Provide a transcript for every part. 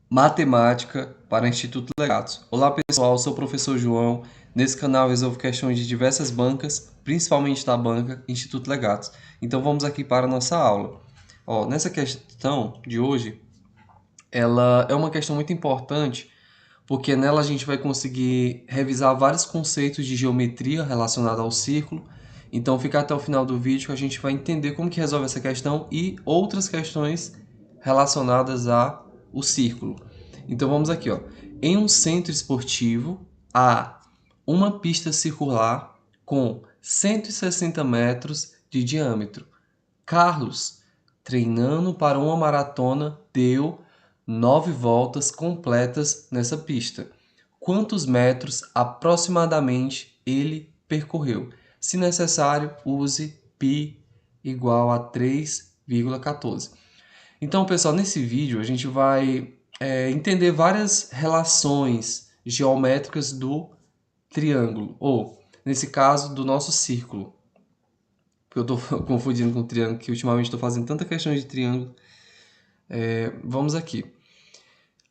Matemática para Instituto Legatos. Olá pessoal, sou o professor João. Nesse canal eu resolvo questões de diversas bancas, principalmente da banca Instituto Legatos. Então vamos aqui para a nossa aula. Nessa questão de hoje, ela é uma questão muito importante, porque nela a gente vai conseguir revisar vários conceitos de geometria relacionados ao círculo. Então fica até o final do vídeo que a gente vai entender como que resolve essa questão e outras questões relacionadas ao círculo. Então vamos aqui, Em um centro esportivo há uma pista circular com 160 metros de diâmetro. Carlos, treinando para uma maratona, deu 9 voltas completas nessa pista. Quantos metros aproximadamente ele percorreu? Se necessário, use π igual a 3,14. Então, pessoal, nesse vídeo a gente vai entender várias relações geométricas do triângulo, ou, nesse caso, do nosso círculo. Porque eu estou confundindo com o triângulo, que ultimamente estou fazendo tanta questão de triângulo. Vamos aqui.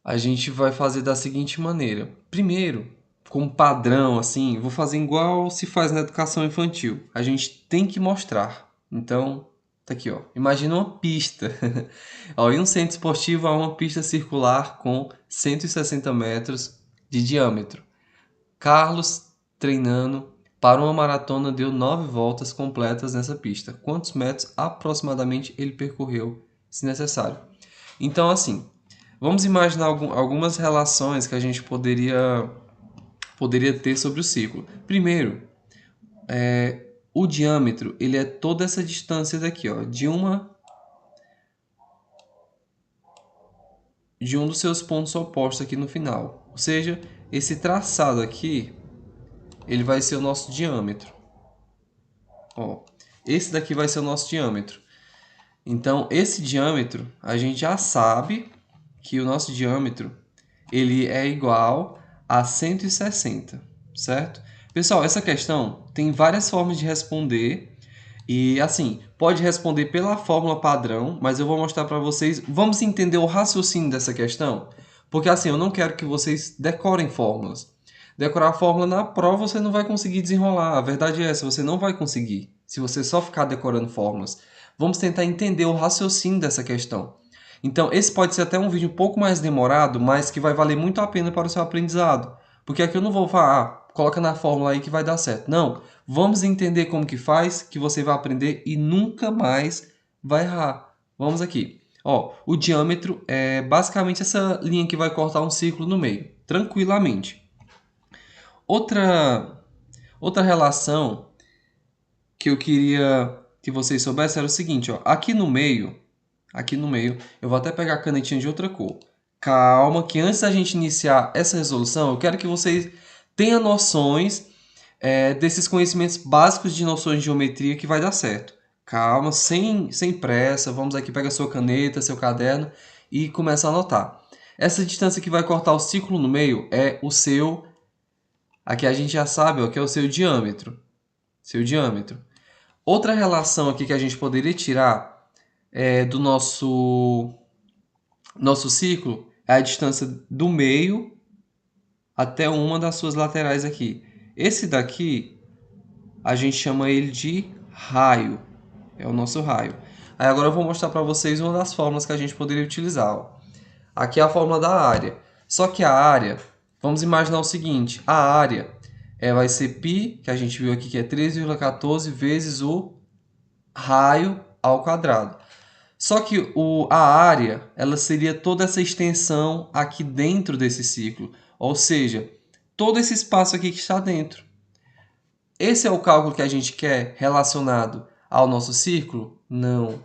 A gente vai fazer da seguinte maneira. Primeiro, como padrão, assim, vou fazer igual se faz na educação infantil. A gente tem que mostrar. Então, tá aqui, Imagina uma pista. Em um centro esportivo há uma pista circular com 160 metros de diâmetro. Carlos, treinando para uma maratona, deu 9 voltas completas nessa pista. Quantos metros aproximadamente ele percorreu, se necessário? Então, assim, vamos imaginar algumas relações que a gente poderia ter sobre o círculo. Primeiro, o diâmetro, ele é toda essa distância daqui, de um dos seus pontos opostos aqui no final. Ou seja, esse traçado aqui, ele vai ser o nosso diâmetro. Esse daqui vai ser o nosso diâmetro. Então, esse diâmetro, a gente já sabe que o nosso diâmetro ele é igual a 160, certo? Pessoal, essa questão tem várias formas de responder e, assim, pode responder pela fórmula padrão, mas eu vou mostrar para vocês. Vamos entender o raciocínio dessa questão? Porque, assim, eu não quero que vocês decorem fórmulas. Decorar a fórmula na prova você não vai conseguir desenrolar. A verdade é essa, você não vai conseguir se você só ficar decorando fórmulas. Vamos tentar entender o raciocínio dessa questão. Então, esse pode ser até um vídeo um pouco mais demorado, mas que vai valer muito a pena para o seu aprendizado. Porque aqui eu não vou falar, coloca na fórmula aí que vai dar certo. Não, vamos entender como que faz, que você vai aprender e nunca mais vai errar. Vamos aqui. O diâmetro é basicamente essa linha que vai cortar um círculo no meio, tranquilamente. Outra relação que eu queria que vocês soubessem era o seguinte, aqui no meio, eu vou até pegar a canetinha de outra cor. Calma, que antes da gente iniciar essa resolução, eu quero que vocês tenham noções desses conhecimentos básicos de noções de geometria que vai dar certo. Calma, sem pressa, vamos aqui, pega sua caneta, seu caderno e começa a anotar. Essa distância que vai cortar o círculo no meio é o seu, aqui a gente já sabe, que é o seu diâmetro. Outra relação aqui que a gente poderia tirar do nosso círculo é a distância do meio até uma das suas laterais aqui. Esse daqui, a gente chama ele de raio. É o nosso raio. Aí agora eu vou mostrar para vocês uma das fórmulas que a gente poderia utilizar. Aqui é a fórmula da área. Só que a área, vamos imaginar o seguinte, a área vai ser π, que a gente viu aqui que é 3,14 vezes o raio ao quadrado. Só que a área, ela seria toda essa extensão aqui dentro desse círculo. Ou seja, todo esse espaço aqui que está dentro. Esse é o cálculo que a gente quer relacionado ao nosso círculo? Não.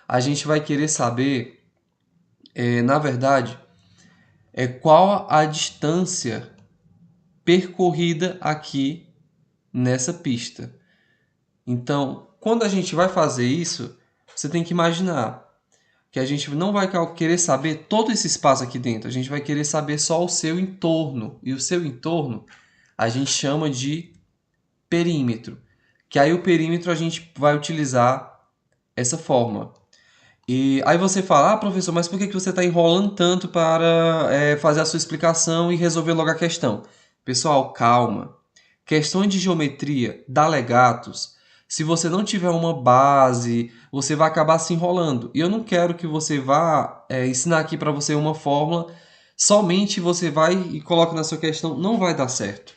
A gente vai querer saber, na verdade, qual a distância percorrida aqui nessa pista. Então, quando a gente vai fazer isso, você tem que imaginar. que a gente não vai querer saber todo esse espaço aqui dentro, a gente vai querer saber só o seu entorno. E o seu entorno a gente chama de perímetro. Que aí o perímetro a gente vai utilizar essa forma. E aí você fala, professor, mas por que você está enrolando tanto para fazer a sua explicação e resolver logo a questão? Pessoal, calma. Questões de geometria dá legatos. Se você não tiver uma base, você vai acabar se enrolando. E eu não quero que você vá ensinar aqui para você uma fórmula, somente você vai e coloca na sua questão, não vai dar certo.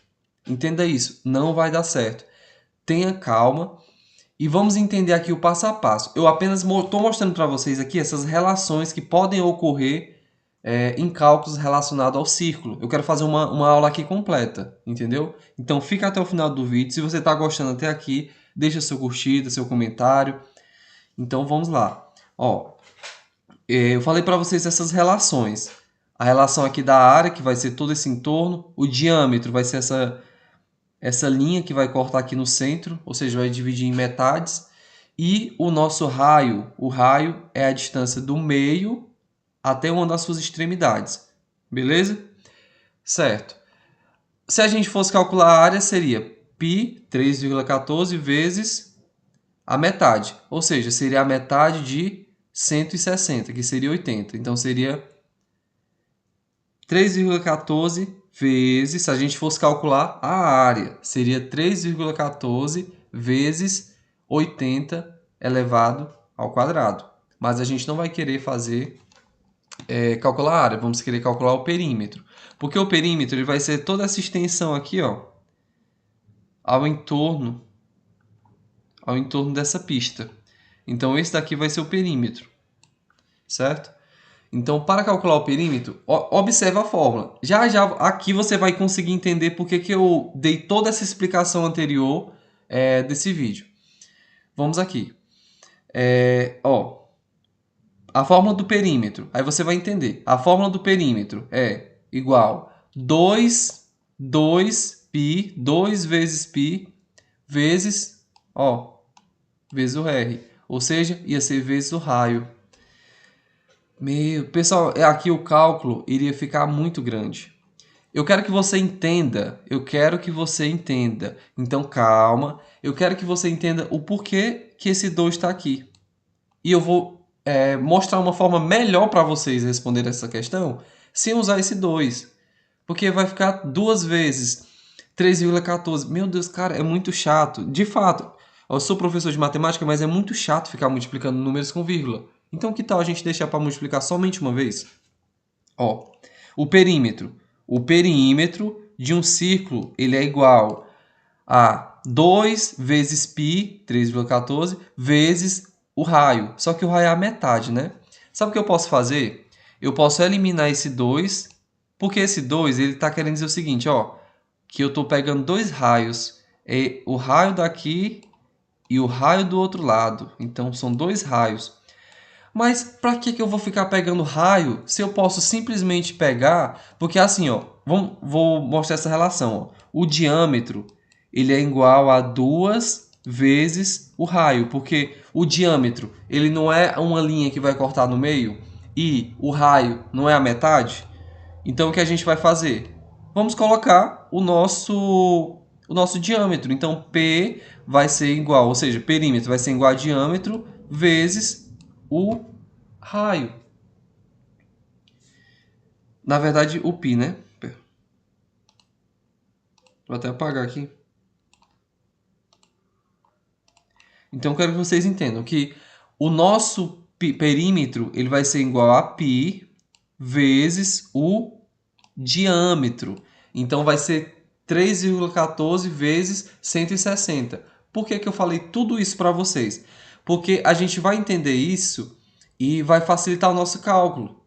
Entenda isso, não vai dar certo. Tenha calma e vamos entender aqui o passo a passo. Eu apenas estou mostrando para vocês aqui essas relações que podem ocorrer em cálculos relacionados ao círculo. Eu quero fazer uma aula aqui completa, entendeu? Então fica até o final do vídeo. Se você está gostando até aqui, deixa seu curtida, seu comentário. Então vamos lá. Ó, eu falei para vocês essas relações. A relação aqui da área, que vai ser todo esse entorno. O diâmetro vai ser essa linha que vai cortar aqui no centro, ou seja, vai dividir em metades. E o nosso raio, o raio é a distância do meio até uma das suas extremidades. Beleza? Certo. Se a gente fosse calcular a área, seria π 3,14 vezes a metade. Ou seja, seria a metade de 160, que seria 80. Então, seria 3,14 vezes, se a gente fosse calcular a área, seria 3,14 vezes 80 elevado ao quadrado. Mas a gente não vai querer fazer calcular a área, vamos querer calcular o perímetro. Porque o perímetro ele vai ser toda essa extensão aqui, ó, ao entorno dessa pista. Então, esse daqui vai ser o perímetro, certo? Então, para calcular o perímetro, observe a fórmula. Já já aqui você vai conseguir entender por que eu dei toda essa explicação anterior desse vídeo. Vamos aqui. A fórmula do perímetro. Aí você vai entender. A fórmula do perímetro é igual 2 π, 2 vezes π, vezes o R. Ou seja, ia ser vezes o raio. Pessoal, aqui o cálculo iria ficar muito grande. Eu quero que você entenda. Então, calma. Eu quero que você entenda o porquê que esse 2 está aqui. E eu vou mostrar uma forma melhor para vocês responder essa questão sem usar esse 2. Porque vai ficar 2 vezes 3,14. Meu Deus, cara, é muito chato. De fato, eu sou professor de matemática, mas é muito chato ficar multiplicando números com vírgula. Então, que tal a gente deixar para multiplicar somente uma vez? O perímetro. O perímetro de um círculo ele é igual a 2 vezes π, 3,14, vezes o raio. Só que o raio é a metade, né? Sabe o que eu posso fazer? Eu posso eliminar esse 2, porque esse 2 ele está querendo dizer o seguinte, que eu estou pegando dois raios. O raio daqui e o raio do outro lado. Então, são dois raios. Mas para que eu vou ficar pegando raio se eu posso simplesmente pegar? Porque assim, vou mostrar essa relação. O diâmetro ele é igual a 2 vezes o raio, porque o diâmetro ele não é uma linha que vai cortar no meio e o raio não é a metade. Então o que a gente vai fazer? Vamos colocar o nosso diâmetro. Então P vai ser igual, ou seja, perímetro vai ser igual a diâmetro vezes o raio. Na verdade, o π, né? Vou até apagar aqui. Então, eu quero que vocês entendam que o nosso perímetro ele vai ser igual a π vezes o diâmetro. Então, vai ser 3,14 vezes 160. Por que eu falei tudo isso para vocês? Porque a gente vai entender isso e vai facilitar o nosso cálculo.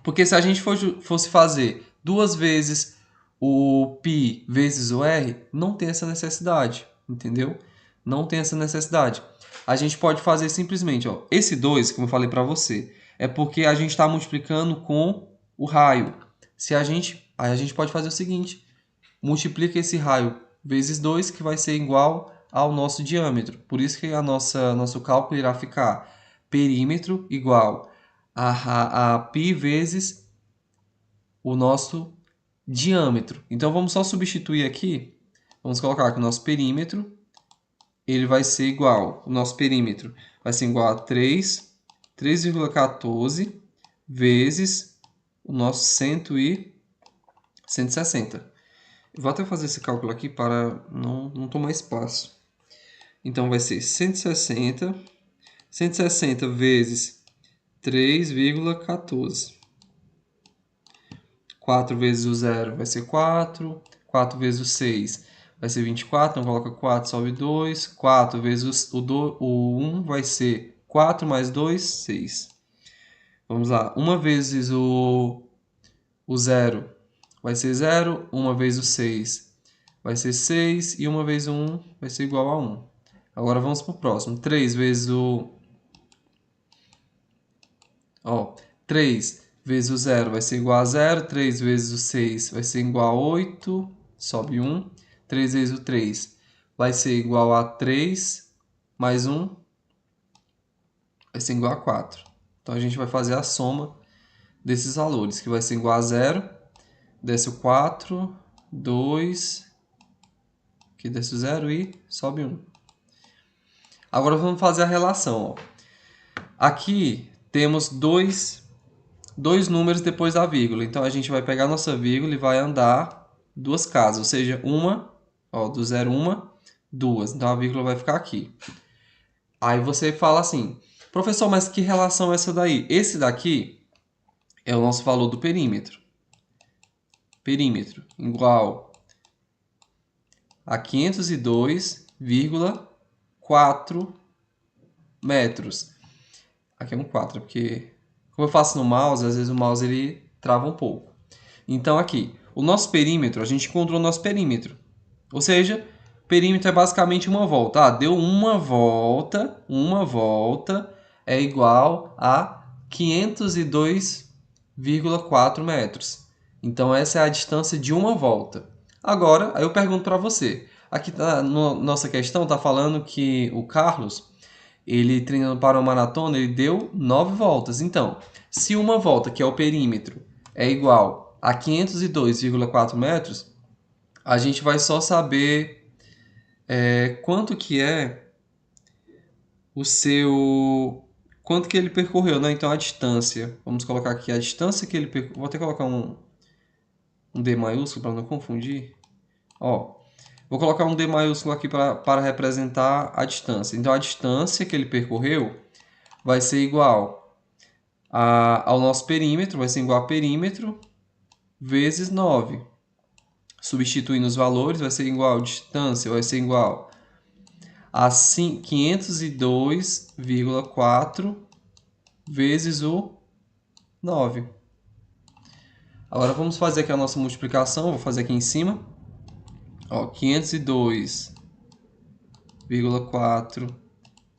Porque se a gente fosse fazer 2 vezes o π vezes o r, não tem essa necessidade, entendeu? Não tem essa necessidade. A gente pode fazer simplesmente, esse 2, como eu falei para você, é porque a gente está multiplicando com o raio. Aí a gente pode fazer o seguinte, multiplica esse raio vezes 2, que vai ser igual ao nosso diâmetro. Por isso que nosso cálculo irá ficar perímetro igual a π vezes o nosso diâmetro. Então, vamos só substituir aqui. Vamos colocar que o nosso perímetro ele vai ser igual, o nosso perímetro vai ser igual a 3,14 vezes o nosso 160. Eu vou até fazer esse cálculo aqui para não tomar espaço. Então, vai ser 160 vezes 3,14. 4 vezes o 0 vai ser 4. 4 vezes o 6 vai ser 24. Então, coloca 4, sobe 2. 4 vezes o 1 vai ser 4 mais 2, 6. Vamos lá. 1 vezes o 0 vai ser 0. 1 vezes o 6 vai ser 6. E 1 vezes o 1 vai ser igual a 1. Agora, vamos para o próximo. 3 vezes o... 3 vezes o 0 vai ser igual a 0. 3 vezes o 6 vai ser igual a 8. Sobe 1. 3 vezes o 3 vai ser igual a 3. Mais 1 vai ser igual a 4. Então, a gente vai fazer a soma desses valores, que vai ser igual a 0. Desce o 4. 2. Aqui desce o 0 e sobe 1. Agora, vamos fazer a relação. Aqui temos dois números depois da vírgula. Então, a gente vai pegar a nossa vírgula e vai andar duas casas. Ou seja, do 0, 1, 2. Então, a vírgula vai ficar aqui. Aí você fala assim, professor, mas que relação é essa daí? Esse daqui é o nosso valor do perímetro. Perímetro igual a 502,4 metros. Aqui é um 4, porque como eu faço no mouse, às vezes o mouse ele trava um pouco. Então aqui, o nosso perímetro, a gente encontrou o nosso perímetro. Ou seja, perímetro é basicamente uma volta. Deu uma volta é igual a 502,4 metros. Então essa é a distância de uma volta. Agora, aí eu pergunto para você. Aqui na nossa questão está falando que o Carlos, ele treinando para uma maratona, ele deu 9 voltas. Então, se uma volta, que é o perímetro, é igual a 502,4 metros, a gente vai só saber quanto que é quanto que ele percorreu, né? Então, a distância. Vamos colocar aqui a distância que ele percorreu. Vou até colocar um D maiúsculo para não confundir. Vou colocar um D maiúsculo aqui para representar a distância. Então, a distância que ele percorreu vai ser igual ao nosso perímetro, vai ser igual a perímetro vezes 9. Substituindo os valores, vai ser igual a distância, vai ser igual a 502,4 vezes o 9. Agora, vamos fazer aqui a nossa multiplicação. Vou fazer aqui em cima. 502,4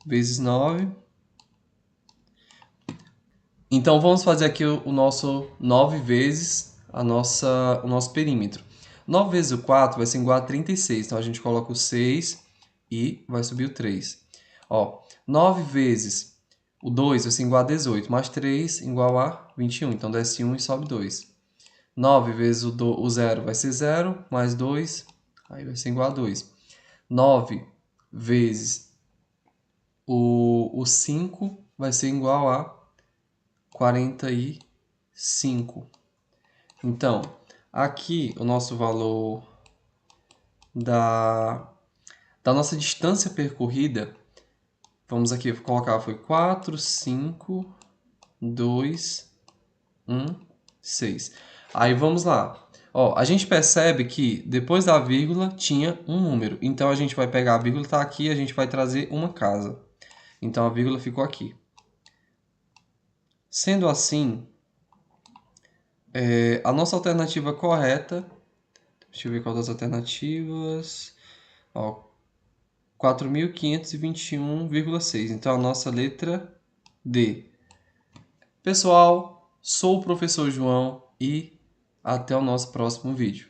vezes 9. Então, vamos fazer aqui o nosso 9 vezes o nosso perímetro. 9 vezes o 4 vai ser igual a 36. Então, a gente coloca o 6 e vai subir o 3. 9 vezes o 2 vai ser igual a 18. Mais 3 igual a 21. Então, desce 1 e sobe 2. 9 vezes o 0 vai ser 0. Mais 2, aí vai ser igual a 2. 9 vezes o 5 vai ser igual a 45. Então, aqui o nosso valor da nossa distância percorrida, vamos aqui colocar, foi 4, 5, 2, 1, 6. Aí vamos lá. A gente percebe que depois da vírgula tinha um número. Então, a gente vai pegar a vírgula, está aqui, a gente vai trazer uma casa. Então, a vírgula ficou aqui. Sendo assim, a nossa alternativa correta... Deixa eu ver qual das alternativas... 4.521,6. Então, a nossa letra D. Pessoal, sou o professor João e até o nosso próximo vídeo.